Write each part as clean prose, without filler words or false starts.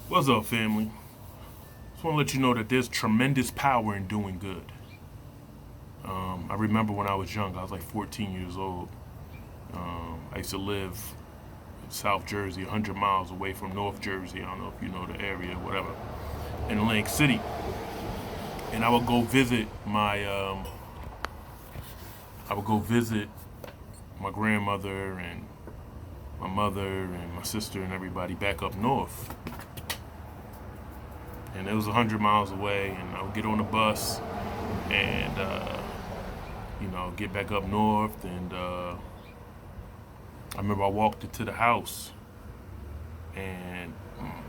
What's up, family? Just want to let you know that there's tremendous power in doing good. I remember when I was young, I was like 14 years old. I used to live in South Jersey, 100 miles away from North Jersey. I don't know if you know the area, whatever, in Atlantic City. And I would go visit my grandmother and my mother and my sister and everybody back up north. And it was 100 miles away, and I would get on the bus and get back up north. And I remember I walked into the house, and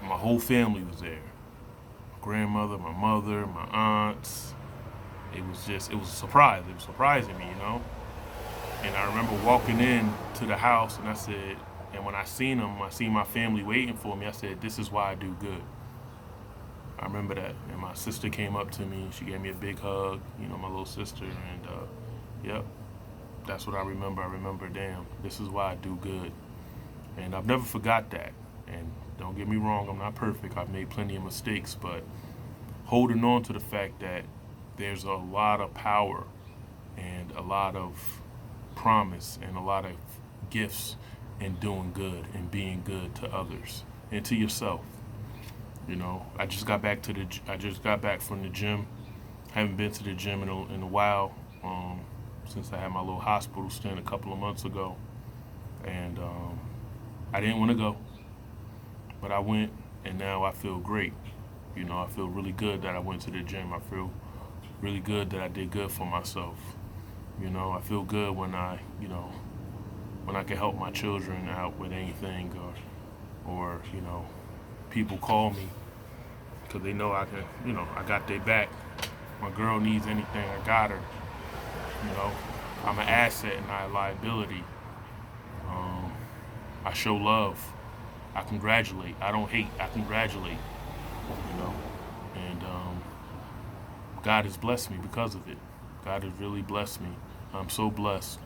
my whole family was there. My grandmother, my mother, my aunts. It was a surprise. It was surprising me. And I remember walking in to the house, and when I seen them, I seen my family waiting for me. I said, "This is why I do good." I remember that. And my sister came up to me. She gave me a big hug. My little sister. And yep, that's what I remember. I remember, damn, this is why I do good. And I've never forgot that. And don't get me wrong, I'm not perfect. I've made plenty of mistakes, but holding on to the fact that there's a lot of power and a lot of promise and a lot of gifts in doing good and being good to others and to yourself. I just got back from the gym. Haven't been to the gym in a while, since I had my little hospital stint a couple of months ago, and I didn't want to go, but I went, and now I feel great. I feel really good that I went to the gym. I feel really good that I did good for myself. I feel good when I can help my children out with anything, or people call me because they know I can. I got their back. My girl needs anything, I got her. You know, I'm an asset and not a liability. Um, I show love. I congratulate. I don't hate. I congratulate. You know, and God has blessed me because of it. God has really blessed me. I'm so blessed.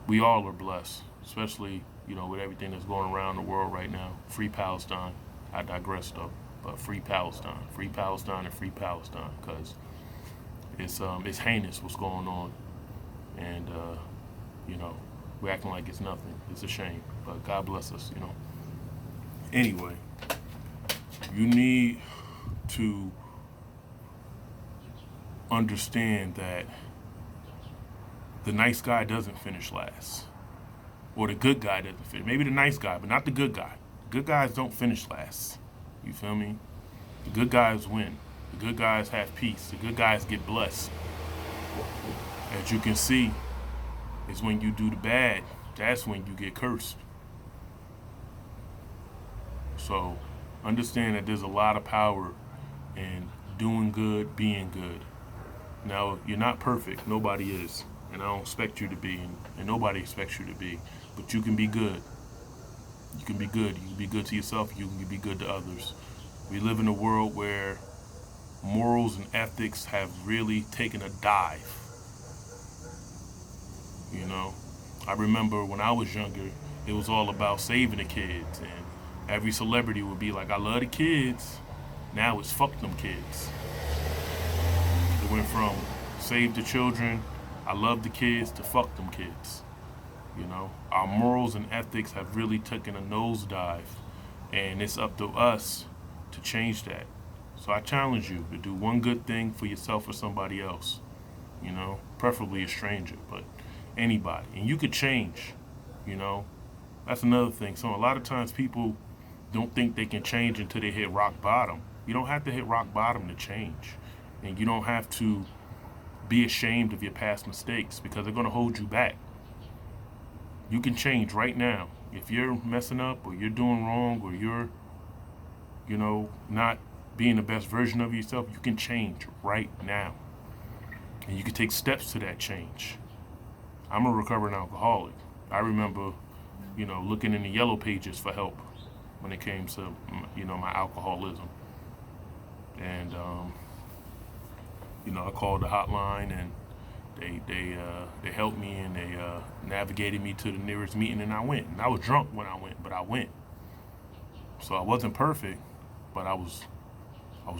We all are blessed, especially with everything that's going around the world right now. Free Palestine. I digress though, but free Palestine, and free Palestine, because it's heinous what's going on, and you know we're acting like it's nothing. It's a shame, but God bless us. Anyway, you need to understand that the nice guy doesn't finish last, or the good guy doesn't finish. Maybe the nice guy, but not the good guy. Good guys don't finish last. You feel me? The good guys win. The good guys have peace. The good guys get blessed. As you can see, is when you do the bad, that's when you get cursed. So understand that there's a lot of power in doing good, being good. Now, you're not perfect. Nobody is. And I don't expect you to be, and nobody expects you to be. But you can be good. You can be good. You can be good to yourself. You can be good to others. We live in a world where morals and ethics have really taken a dive. You know, I remember when I was younger, it was all about saving the kids, and every celebrity would be like, "I love the kids." Now it's "fuck them kids." It went from save the children, I love the kids, to fuck them kids. Our morals and ethics have really taken a nosedive, and it's up to us to change that. So I challenge you to do one good thing for yourself or somebody else. Preferably a stranger, but anybody, and you could change. You know, that's another thing. So a lot of times people don't think they can change until they hit rock bottom. You don't have to hit rock bottom to change, and you don't have to be ashamed of your past mistakes because they're going to hold you back. You can change right now. If you're messing up, or you're doing wrong, or you're, not being the best version of yourself, you can change right now. And you can take steps to that change. I'm a recovering alcoholic. I remember, looking in the yellow pages for help when it came to, my alcoholism. And, I called the hotline, and they helped me, and they navigated me to the nearest meeting, and I went. And I was drunk when I went, but I went. So I wasn't perfect, but I was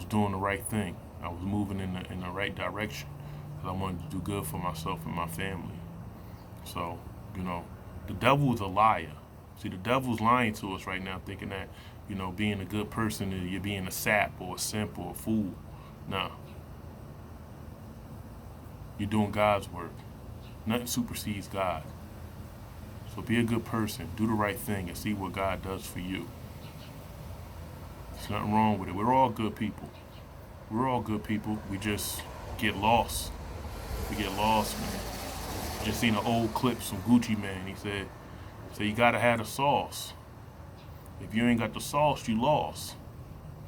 doing the right thing. I was moving in the right direction because I wanted to do good for myself and my family. So, the devil is a liar. See, the devil's lying to us right now, thinking that, being a good person, you're being a sap or a simp or a fool. Nah. You're doing God's work. Nothing supersedes God. So be a good person, do the right thing, and see what God does for you. There's nothing wrong with it. We're all good people. We're all good people. We just get lost. We get lost, man. Just seen an old clip from Gucci Mane. He said, you gotta have the sauce. If you ain't got the sauce, you lost.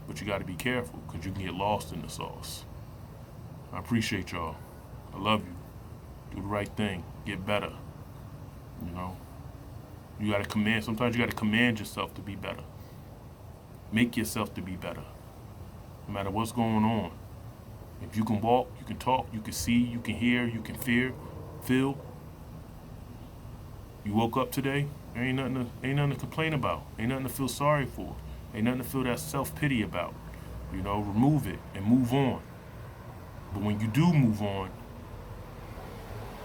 But you gotta be careful, because you can get lost in the sauce. I appreciate y'all. I love you. Do the right thing. Get better. You gotta command. Sometimes you gotta command yourself to be better. Make yourself to be better. No matter what's going on. If you can walk, you can talk, you can see, you can hear, you can feel. You woke up today, there ain't nothing to complain about. Ain't nothing to feel sorry for. Ain't nothing to feel that self-pity about. Remove it and move on. But when you do move on,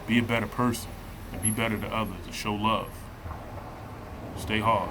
be a better person and be better to others and show love. Stay hard.